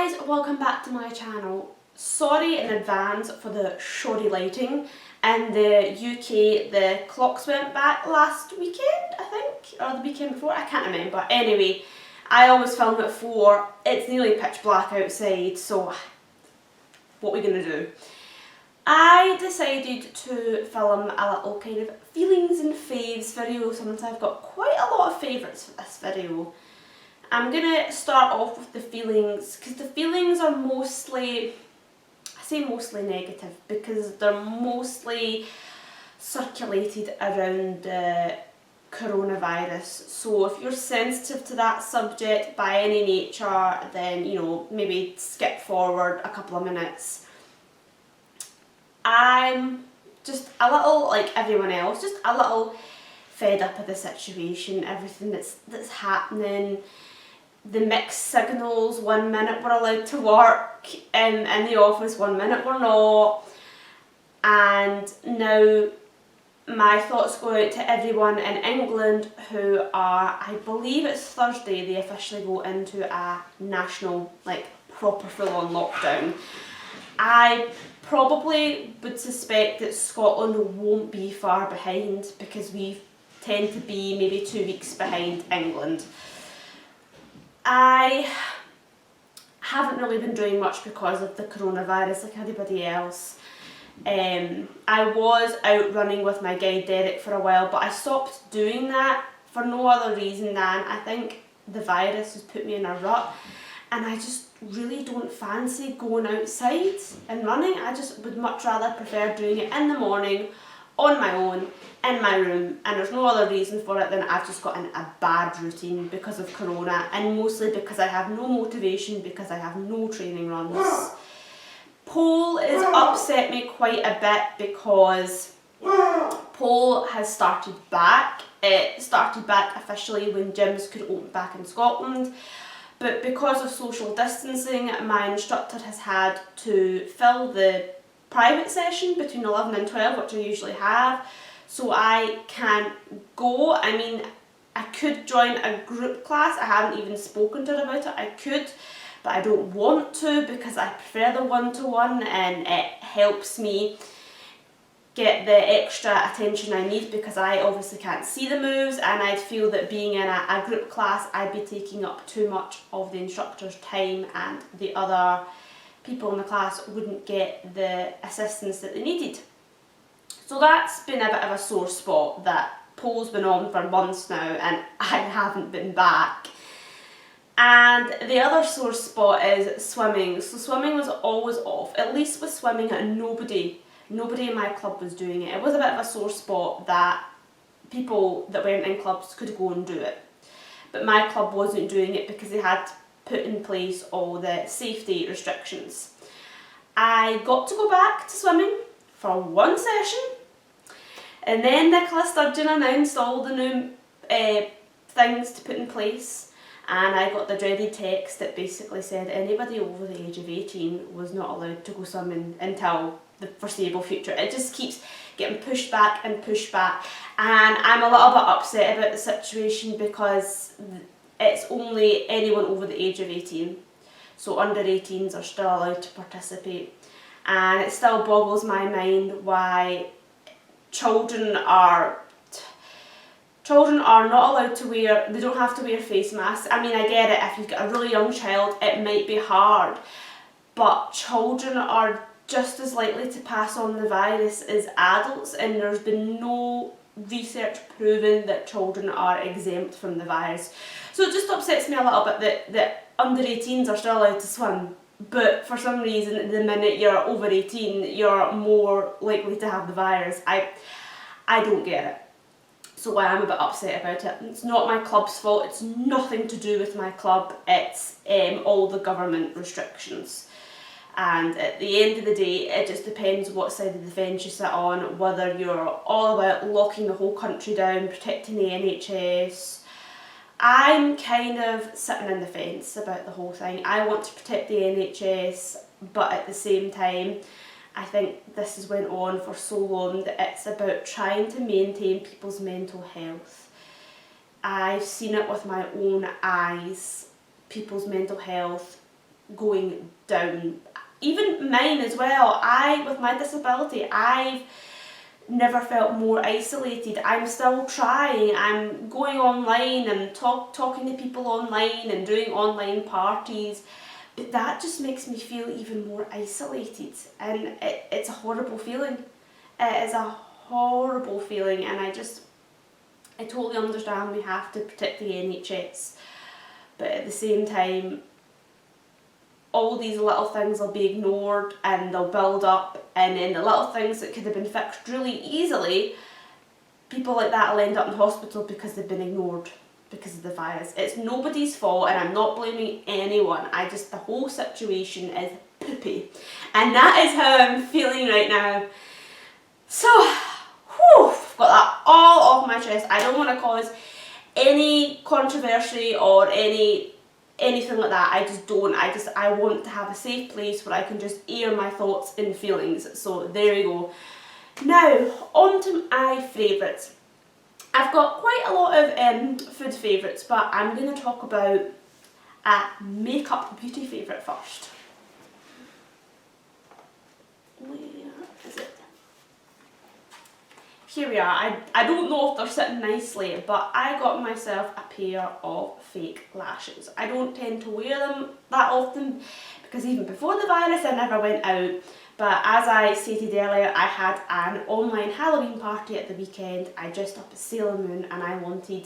guys, welcome back to my channel. Sorry in advance for the shoddy lighting. In the UK the clocks went back last weekend, I think, or the weekend before, I can't remember. Anyway, I always film at 4, it's nearly pitch black outside, so what are we going to do? I decided to film a little kind of feelings and faves video, since I've got quite a lot of favourites for this video. I'm going to start off with the feelings, because the feelings are mostly, I say mostly negative, because they're mostly circulated around the coronavirus. So if you're sensitive to that subject by any nature, then, you know, maybe skip forward a couple of minutes. I'm just a little, like everyone else, just a little fed up of the situation, everything that's happening. The mixed signals, 1 minute we're allowed to work in the office, 1 minute we're not. And now my thoughts go out to everyone in England who are, I believe it's Thursday, they officially go into a national, like, proper full-on lockdown. I probably would suspect that Scotland won't be far behind, because we tend to be maybe 2 weeks behind England. I haven't really been doing much because of the coronavirus like everybody else. I was out running with my guide Derek for a while, but I stopped doing that for no other reason than I think the virus has put me in a rut, and I just really don't fancy going outside and running. I just would much rather prefer doing it in the morning on my own in my room, and there's no other reason for it than I've just gotten a bad routine because of corona, and mostly because I have no motivation, because I have no training runs. Pole has upset me quite a bit because pole has started back. It started back officially when gyms could open back in Scotland, but because of social distancing, my instructor has had to fill the private session between 11 and 12, which I usually have, so I can't go. I mean, I could join a group class, I haven't even spoken to her about it, I could, but I don't want to because I prefer the one-to-one, and it helps me get the extra attention I need, because I obviously can't see the moves, and I'd feel that being in a group class I'd be taking up too much of the instructor's time, and the other people in the class wouldn't get the assistance that they needed. So that's been a bit of a sore spot, that pole's been on for months now and I haven't been back. And the other sore spot is swimming. So swimming was always off, at least with swimming, and nobody in my club was doing it. It was a bit of a sore spot that people that weren't in clubs could go and do it, but my club wasn't doing it because they had put in place all the safety restrictions. I got to go back to swimming for one session, and then Nicola Sturgeon announced all the new things to put in place, and I got the dreaded text that basically said anybody over the age of 18 was not allowed to go swimming until the foreseeable future. It just keeps getting pushed back and pushed back, and I'm a little bit upset about the situation because it's only anyone over the age of 18, so under 18s are still allowed to participate, and it still boggles my mind why children are not allowed to wear, they don't have to wear face masks. I mean, I get it, if you've got a really young child it might be hard, but children are just as likely to pass on the virus as adults, and there's been no research proving that children are exempt from the virus. So it just upsets me a little bit that under 18s are still allowed to swim, but for some reason the minute you're over 18 you're more likely to have the virus. I don't get it. So I am a bit upset about it. It's not my club's fault, it's nothing to do with my club, it's all the government restrictions. And at the end of the day, it just depends what side of the fence you sit on, whether you're all about locking the whole country down, protecting the NHS. I'm kind of sitting in the fence about the whole thing. I want to protect the NHS, but at the same time, I think this has went on for so long that it's about trying to maintain people's mental health. I've seen it with my own eyes, people's mental health going down. Even mine as well. With my disability, I've never felt more isolated. I'm still trying. I'm going online and talking to people online and doing online parties. But that just makes me feel even more isolated. And it's a horrible feeling. It is a horrible feeling, and I totally understand we have to protect the NHS. But at the same time, all these little things will be ignored and they'll build up, and then the little things that could have been fixed really easily, people like that will end up in hospital because they've been ignored because of the virus. It's nobody's fault, and I'm not blaming anyone. The whole situation is poopy. And that is how I'm feeling right now. So, I've got that all off my chest. I don't want to cause any controversy or anything like that. I want to have a safe place where I can just air my thoughts and feelings. So there we go. Now, on to my favourites. I've got quite a lot of food favourites, but I'm going to talk about a makeup beauty favourite first. Where is it? Here we are. I don't know if they're sitting nicely, but I got myself a pair of fake lashes. I don't tend to wear them that often because even before the virus I never went out. But as I stated earlier, I had an online Halloween party at the weekend. I dressed up as Sailor Moon, and I wanted,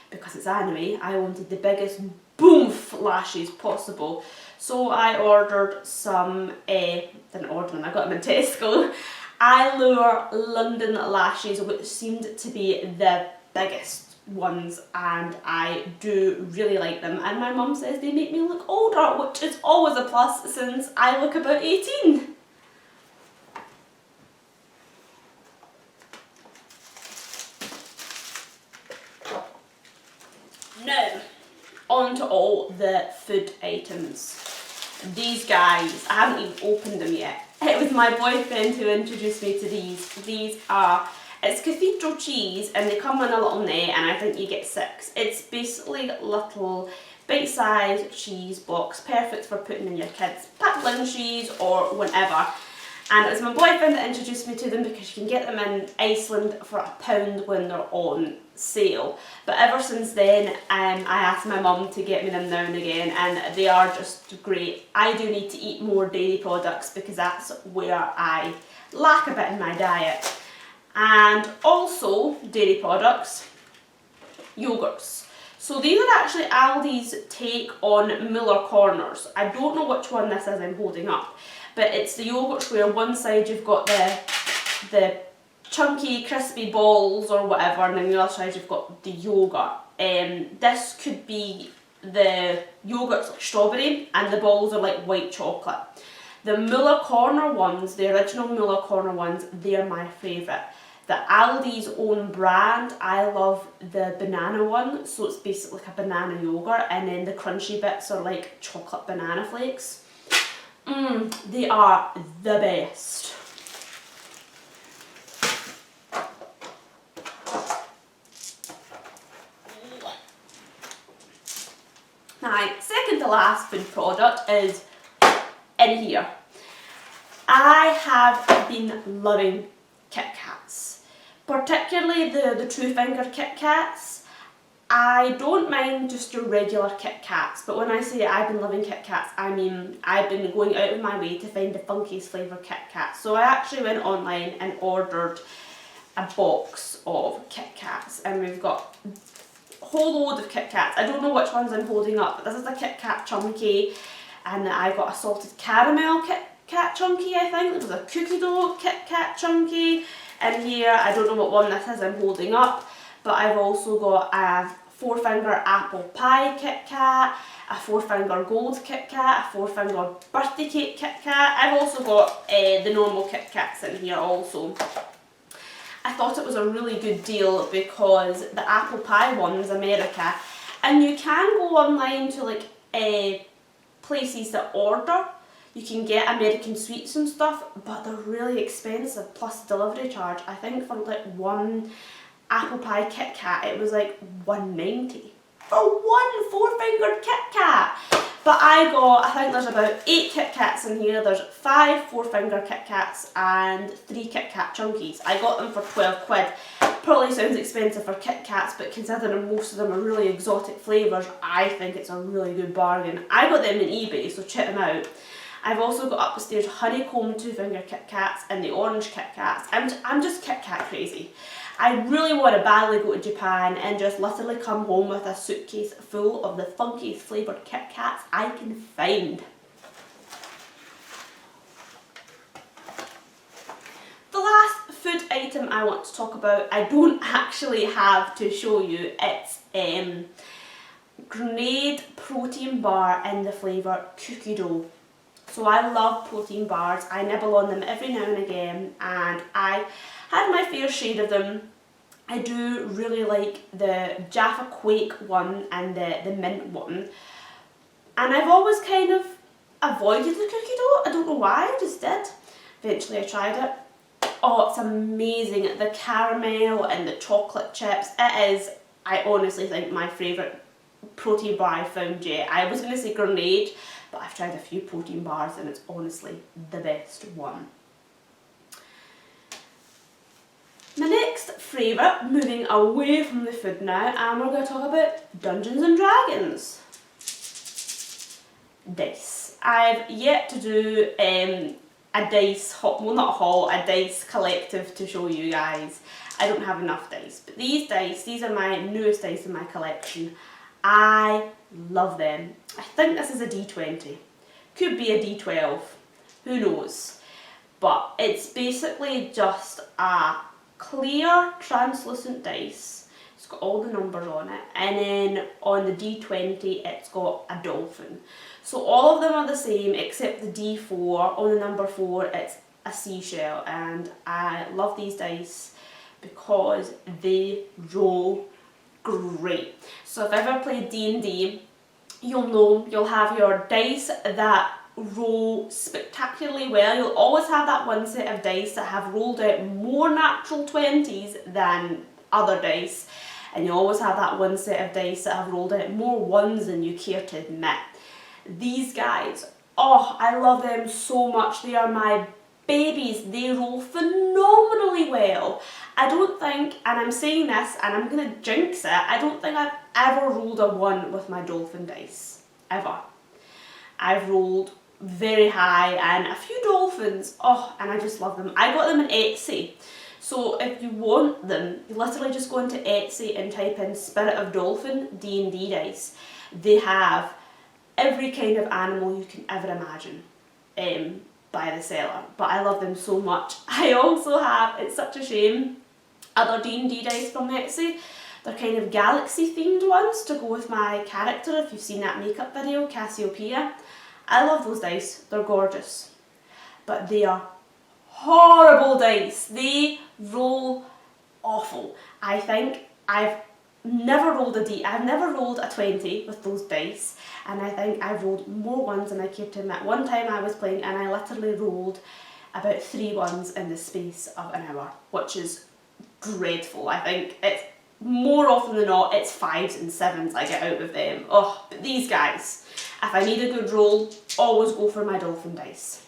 because it's anime, I wanted the biggest boomf lashes possible. So I ordered some, didn't order them, I got them in Tesco. Allure London lashes, which seemed to be the biggest ones, and I do really like them. And my mum says they make me look older, which is always a plus since I look about 18. Now, on to all the food items. These guys, I haven't even opened them yet. It was my boyfriend who introduced me to these. It's cathedral cheese, and they come in a little net, and I think you get 6. It's basically little bite-sized cheese blocks, perfect for putting in your kids' packed lunches or whenever. And it was my boyfriend that introduced me to them because you can get them in Iceland for £1 when they're on sale. But ever since then, I asked my mum to get me them now and again, and they are just great. I do need to eat more dairy products because that's where I lack a bit in my diet. And also, dairy products, yogurts. So these are actually Aldi's take on Miller Corners. I don't know which one this is I'm holding up, but it's the yogurts where one side you've got the chunky crispy balls or whatever, and then the other side you've got the yogurt. This could be the yogurt's like strawberry and the balls are like white chocolate. The Miller Corner ones, the original Miller Corner ones, they're my favourite. The Aldi's own brand, I love the banana one, so it's basically like a banana yogurt, and then the crunchy bits are like chocolate banana flakes. They are the best. My second to last food product is in here. I have been loving Kit Kats, particularly the True Finger Kit Kats. I don't mind just your regular Kit Kats, but when I say I've been loving Kit Kats, I mean I've been going out of my way to find the funkiest flavour Kit Kats. So I actually went online and ordered a box of Kit Kats, and we've got a whole load of Kit Kats. I don't know which ones I'm holding up, but this is a Kit Kat Chunky, and I got a salted caramel Kit Kat Chunky, I think. There was a cookie dough Kit Kat Chunky in here. I don't know what one this is I'm holding up, but I've also got a 4-finger apple pie Kit Kat, a 4-finger gold Kit Kat, a 4-finger birthday cake Kit Kat. I've also got the normal Kit Kats in here also. I thought it was a really good deal because the apple pie one's America, and you can go online to like places that order. You can get American sweets and stuff, but they're really expensive, plus delivery charge. I think for like one apple pie Kit Kat, it was like $1.90 for one 4-fingered Kit Kat. But But I think there's about 8 Kit Kats in here. There's 5 4-finger Kit Kats and 3 Kit Kat Chunkies. I got them for 12 quid. Probably sounds expensive for Kit Kats, but considering most of them are really exotic flavours, I think it's a really good bargain. I got them on eBay, so check them out. I've also got upstairs honeycomb 2-finger Kit Kats and the orange Kit Kats. I'm just Kit Kat crazy. I really want to badly go to Japan and just literally come home with a suitcase full of the funkiest flavoured Kit Kats I can find. The last food item I want to talk about, I don't actually have to show you. It's Grenade protein bar in the flavour cookie dough. So I love protein bars. I nibble on them every now and again, and I had my fair share of them. I do really like the Jaffa Quake one and the mint one. And I've always kind of avoided the cookie dough. I don't know why, I just did. Eventually I tried it. Oh, it's amazing. The caramel and the chocolate chips. It is, I honestly think, my favourite protein bar I've found yet. I was going to say Grenade, but I've tried a few protein bars and it's honestly the best one. My next favourite, moving away from the food now, and we're going to talk about Dungeons and Dragons. Dice. I've yet to do a dice haul, well not a haul, a dice collective to show you guys. I don't have enough dice, but these dice, these are my newest dice in my collection. I love them. I think this is a D20. Could be a D12. Who knows? But it's basically just a clear translucent dice. It's got all the numbers on it, and then on the D20 it's got a dolphin. So all of them are the same except the D4. On the number 4 it's a seashell, and I love these dice because they roll great. So if you've ever played D&D, you'll know you'll have your dice that roll spectacularly well. You'll always have that one set of dice that have rolled out more natural 20s than other dice, and you always have that one set of dice that have rolled out more 1s than you care to admit. These guys, oh, I love them so much. They are my babies. They roll phenomenally well. I don't think, and I'm saying this and I'm going to jinx it, I don't think I've ever rolled a 1 with my dolphin dice. Ever. I've rolled very high and a few dolphins, oh, and I just love them. I got them on Etsy. So if you want them, you literally just go into Etsy and type in Spirit of Dolphin D&D dice. They have every kind of animal you can ever imagine by the seller, but I love them so much. I also have, it's such a shame, other D&D dice from Etsy. They're kind of galaxy themed ones to go with my character, if you've seen that makeup video, Cassiopeia. I love those dice, they're gorgeous, but they are horrible dice. They roll awful. I think I've never rolled a 20 with those dice, and I think I've rolled more 1s than I care to admit. One time I was playing and I literally rolled about 3 1s in the space of an hour, which is dreadful. I think it's more often than not it's 5s and 7s I get out of them. Oh, but these guys, if I need a good roll, always go for my dolphin dice.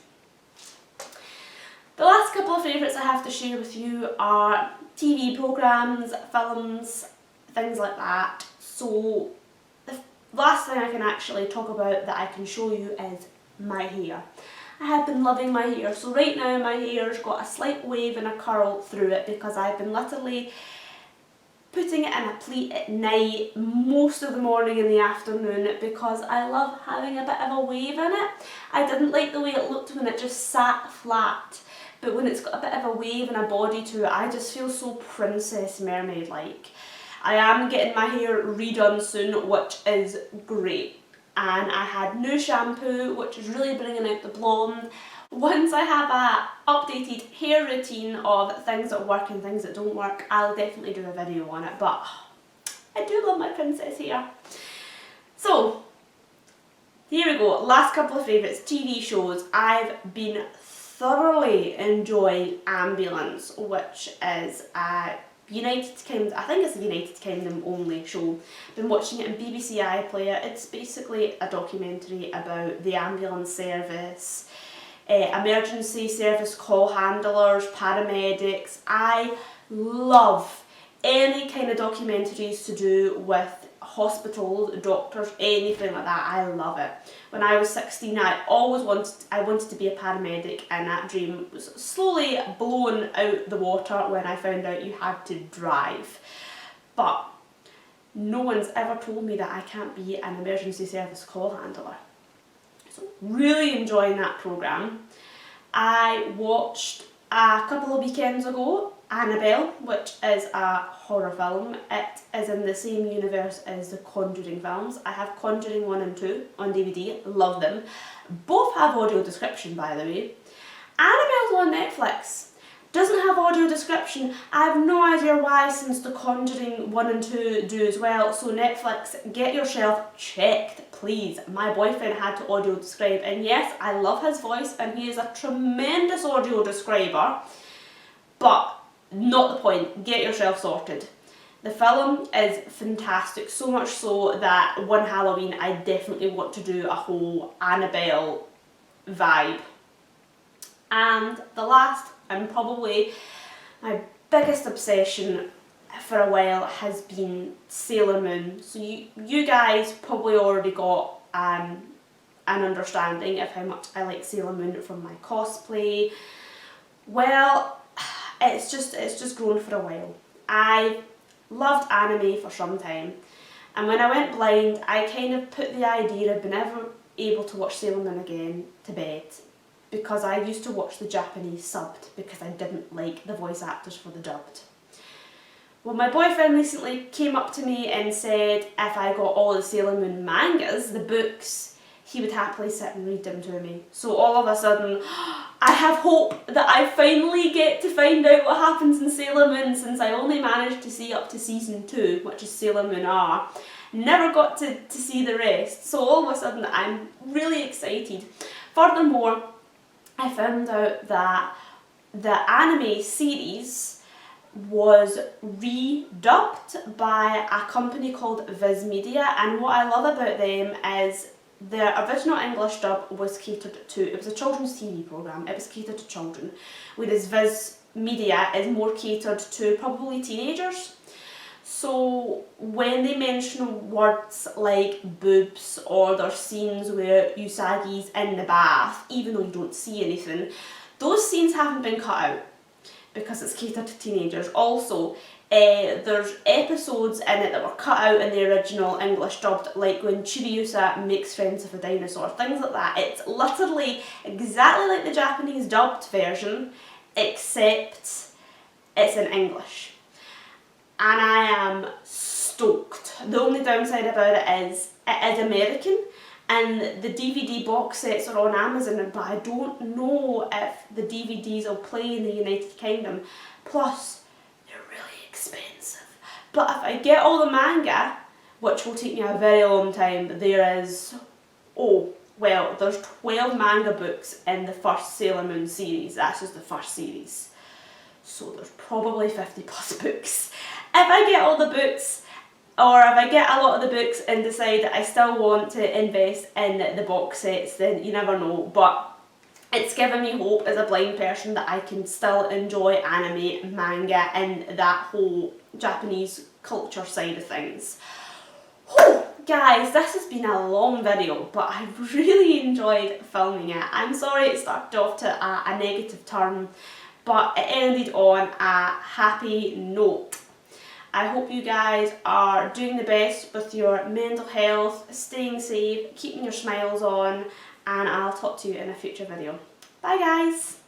The last couple of favourites I have to share with you are TV programmes, films, things like that. So the last thing I can actually talk about that I can show you is my hair. I have been loving my hair. So right now my hair's got a slight wave and a curl through it because I've been literally putting it in a pleat at night, most of the morning and the afternoon, because I love having a bit of a wave in it. I didn't like the way it looked when it just sat flat, but when it's got a bit of a wave and a body to it, I just feel so princess mermaid like. I am getting my hair redone soon, which is great. And I had new shampoo, which is really bringing out the blonde. Once I have a updated hair routine of things that work and things that don't work, I'll definitely do a video on it, but I do love my princess hair. So, here we go, last couple of favourites, TV shows. I've been thoroughly enjoying Ambulance, which is a United Kingdom, I think it's a United Kingdom only show. Been watching it on BBC iPlayer. It's basically a documentary about the ambulance service, emergency service call handlers, paramedics. I love any kind of documentaries to do with hospitals, doctors, anything like that. I love it. When I was 16, I wanted to be a paramedic, and that dream was slowly blown out the water when I found out you had to drive. But no one's ever told me that I can't be an emergency service call handler. So really enjoying that programme. I watched a couple of weekends ago Annabelle, which is a horror film. It is in the same universe as the Conjuring films. I have Conjuring 1 and 2 on DVD, love them. Both have audio description, by the way. Annabelle's on Netflix. Doesn't have audio description. I have no idea why, since the Conjuring 1 and 2 do as well. So Netflix, get yourself checked, please. My boyfriend had to audio describe, and yes, I love his voice and he is a tremendous audio describer, but not the point. Get yourself sorted. The film is fantastic, so much so that one Halloween I definitely want to do a whole Annabelle vibe. And the last, and probably my biggest obsession for a while, has been Sailor Moon. So you guys probably already got an understanding of how much I like Sailor Moon from my cosplay. Well, it's just grown for a while. I loved anime for some time, and when I went blind, I kind of put the idea of being ever able to watch Sailor Moon again to bed, because I used to watch the Japanese subbed because I didn't like the voice actors for the dubbed. Well, my boyfriend recently came up to me and said if I got all the Sailor Moon mangas, the books, he would happily sit and read them to me. So all of a sudden, I have hope that I finally get to find out what happens in Sailor Moon, since I only managed to see up to season 2, which is Sailor Moon R. Never got to see the rest. So all of a sudden, I'm really excited. Furthermore, I found out that the anime series was redubbed by a company called Viz Media, and what I love about them is the original English dub was catered to, it was a children's TV programme, it was catered to children, whereas Viz Media is more catered to probably teenagers. So when they mention words like boobs, or there's scenes where Usagi's in the bath, even though you don't see anything, those scenes haven't been cut out because it's catered to teenagers. Also, there's episodes in it that were cut out in the original English dubbed, like when Chibiusa makes friends with a dinosaur, things like that. It's literally exactly like the Japanese dubbed version, except it's in English. And I am stoked. The only downside about it is American, and the DVD box sets are on Amazon, but I don't know if the DVDs will play in the United Kingdom. Plus, they're really expensive. But if I get all the manga, which will take me a very long time, there's 12 manga books in the first Sailor Moon series. That's just the first series. So there's probably 50 plus books. If I get all the books, or if I get a lot of the books and decide that I still want to invest in the box sets, then you never know. But it's given me hope as a blind person that I can still enjoy anime, manga, and that whole Japanese culture side of things. Whew, guys, this has been a long video, but I really enjoyed filming it. I'm sorry it started off to a negative turn, but it ended on a happy note. I hope you guys are doing the best with your mental health, staying safe, keeping your smiles on, and I'll talk to you in a future video. Bye guys!